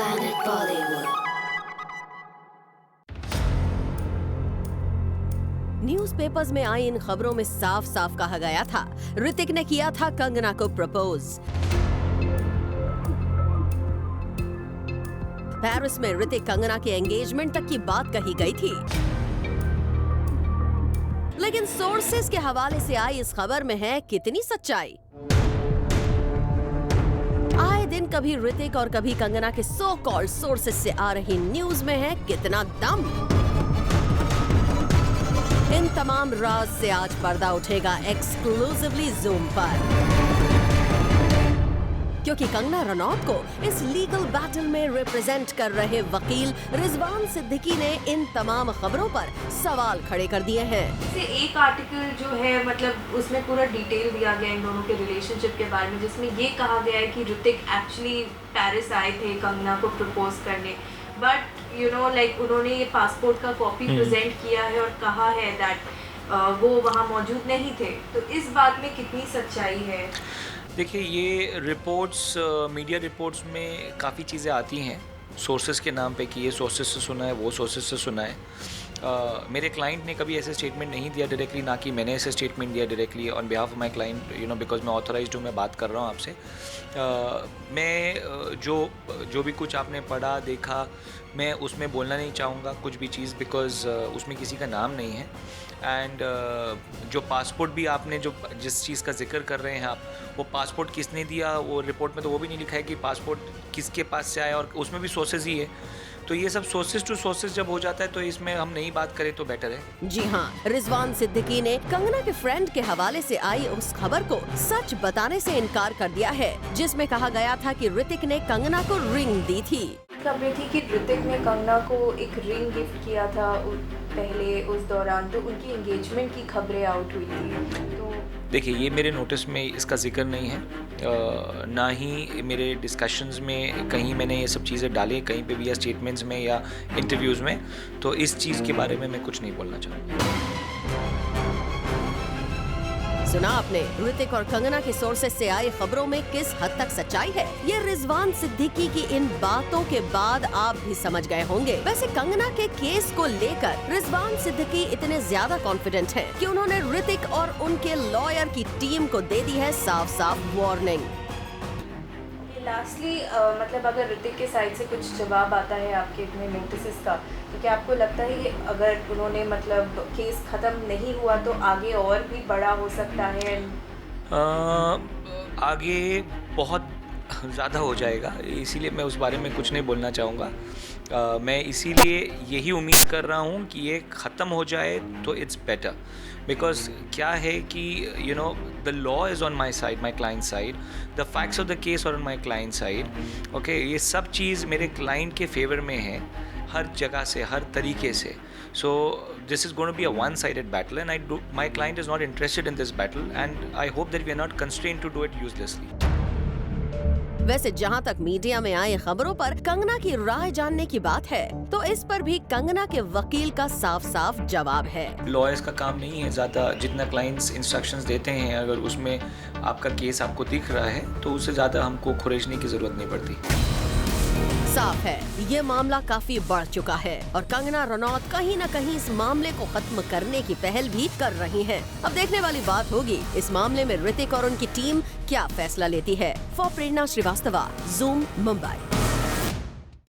Planet Bollywood. Newspapers में आई इन खबरों में साफ साफ कहा गया था ऋतिक ने किया था कंगना को प्रपोज। पेरिस में ऋतिक कंगना के एंगेजमेंट तक की बात कही गई थी, लेकिन सोर्सेस के हवाले से आई इस खबर में है कितनी सच्चाई। आए दिन कभी ऋतिक और कभी कंगना के सो कॉल्ड सोर्सेस से आ रही न्यूज में है कितना दम। इन तमाम राज से आज पर्दा उठेगा एक्सक्लूसिवली ज़ूम पर, क्योंकि कंगना रनौत को इस लीगल बैटल में रिप्रेजेंट कर रहे वकील रिजवान सिद्दीकी ने इन तमाम खबरों पर सवाल खड़े कर दिए हैं। एक आर्टिकल जो है मतलब उसमें पूरा डिटेल दिया गया इन दोनों के रिलेशनशिप के बारे में, जिसमें ये कहा गया है कि ऋतिक एक्चुअली पेरिस आए थे कंगना को प्रपोज करने, बट लाइक उन्होंने ये पासपोर्ट का कॉपी प्रेजेंट किया है और कहा है दैट वो वहाँ मौजूद नहीं थे। तो इस बात में कितनी सच्चाई है? देखिए, ये रिपोर्ट्स मीडिया रिपोर्ट्स में काफ़ी चीज़ें आती हैं सोर्सेस के नाम पे कि ये सोर्सेस से सुना है, वो सोर्सेस से सुना है। मेरे क्लाइंट ने कभी ऐसे स्टेटमेंट नहीं दिया डायरेक्टली, ना कि मैंने ऐसे स्टेटमेंट दिया directly on behalf of my client, because मैं ऑथराइज्ड हूँ, मैं बात कर रहा हूँ आपसे। मैं जो भी कुछ आपने पढ़ा देखा, मैं उसमें बोलना नहीं चाहूँगा कुछ भी चीज़, बिकॉज उसमें किसी का नाम नहीं है। एंड जो पासपोर्ट भी आपने जिस चीज़ का जिक्र कर रहे हैं आप, वो पासपोर्ट किसने दिया, वो रिपोर्ट में तो वो भी नहीं लिखा है कि पासपोर्ट किसके पास से आया, और उसमें भी सोर्सेज ही है। तो ये सब सोर्सेज टू सोर्सेज जब हो जाता है तो इसमें हम नहीं बात करें तो बेटर है। जी हाँ, रिजवान सिद्दीकी ने कंगना के फ्रेंड के हवाले से आई उस खबर को सच बताने से इनकार कर दिया है, जिसमें कहा गया था कि ऋतिक ने कंगना को रिंग दी थी। खबरें थी कि ऋतिक ने कंगना को एक रिंग गिफ्ट किया था पहले, उस दौरान तो उनकी एंगेजमेंट की खबरें आउट हुई थी। तो देखिए, ये मेरे नोटिस में इसका जिक्र नहीं है, ना ही मेरे डिस्कशंस में कहीं मैंने ये सब चीज़ें डाली कहीं पे भी, या स्टेटमेंट्स में या इंटरव्यूज़ में। तो इस चीज़ के बारे में मैं कुछ नहीं बोलना चाहूँगा। सुना आपने ऋतिक और कंगना के सोर्सेस से आई खबरों में किस हद तक सच्चाई है। ये रिजवान सिद्दीकी की इन बातों के बाद आप भी समझ गए होंगे। वैसे कंगना के केस को लेकर रिजवान सिद्दीकी इतने ज्यादा कॉन्फिडेंट हैं कि उन्होंने ऋतिक और उनके लॉयर की टीम को दे दी है साफ साफ वार्निंग। लास्टली मतलब अगर ऋतिक के साइड से कुछ जवाब आता है आपके इतने नोटिस का, तो क्या आपको लगता है कि अगर उन्होंने मतलब केस ख़त्म नहीं हुआ तो आगे और भी बड़ा हो सकता है? आगे बहुत ज़्यादा हो जाएगा, इसीलिए मैं उस बारे में कुछ नहीं बोलना चाहूँगा। मैं इसीलिए यही उम्मीद कर रहा हूँ कि ये ख़त्म हो जाए तो इट्स बेटर, बिकॉज क्या है कि the law is on my side, my client side, the facts of the case are on my client side. Okay, ये सब चीज़ मेरे क्लाइंट के फेवर में है हर जगह से, हर तरीके से। सो this is going to be a one-sided battle, and my client is not interested in this battle, and I hope that we are not constrained to do it uselessly. वैसे जहाँ तक मीडिया में आई खबरों पर कंगना की राय जानने की बात है, तो इस पर भी कंगना के वकील का साफ साफ जवाब है। लॉयर्स का काम नहीं है ज़्यादा, जितना क्लाइंट्स इंस्ट्रक्शंस देते हैं अगर उसमें आपका केस आपको दिख रहा है तो उससे ज़्यादा हमको खुरेजने की ज़रूरत नहीं पड़ती। साफ है ये मामला काफी बढ़ चुका है और कंगना रनौत कहीं न कहीं इस मामले को खत्म करने की पहल भी कर रही हैं। अब देखने वाली बात होगी इस मामले में ऋतिक और उनकी टीम क्या फैसला लेती है। For Prerna Srivastava, zoom, Mumbai.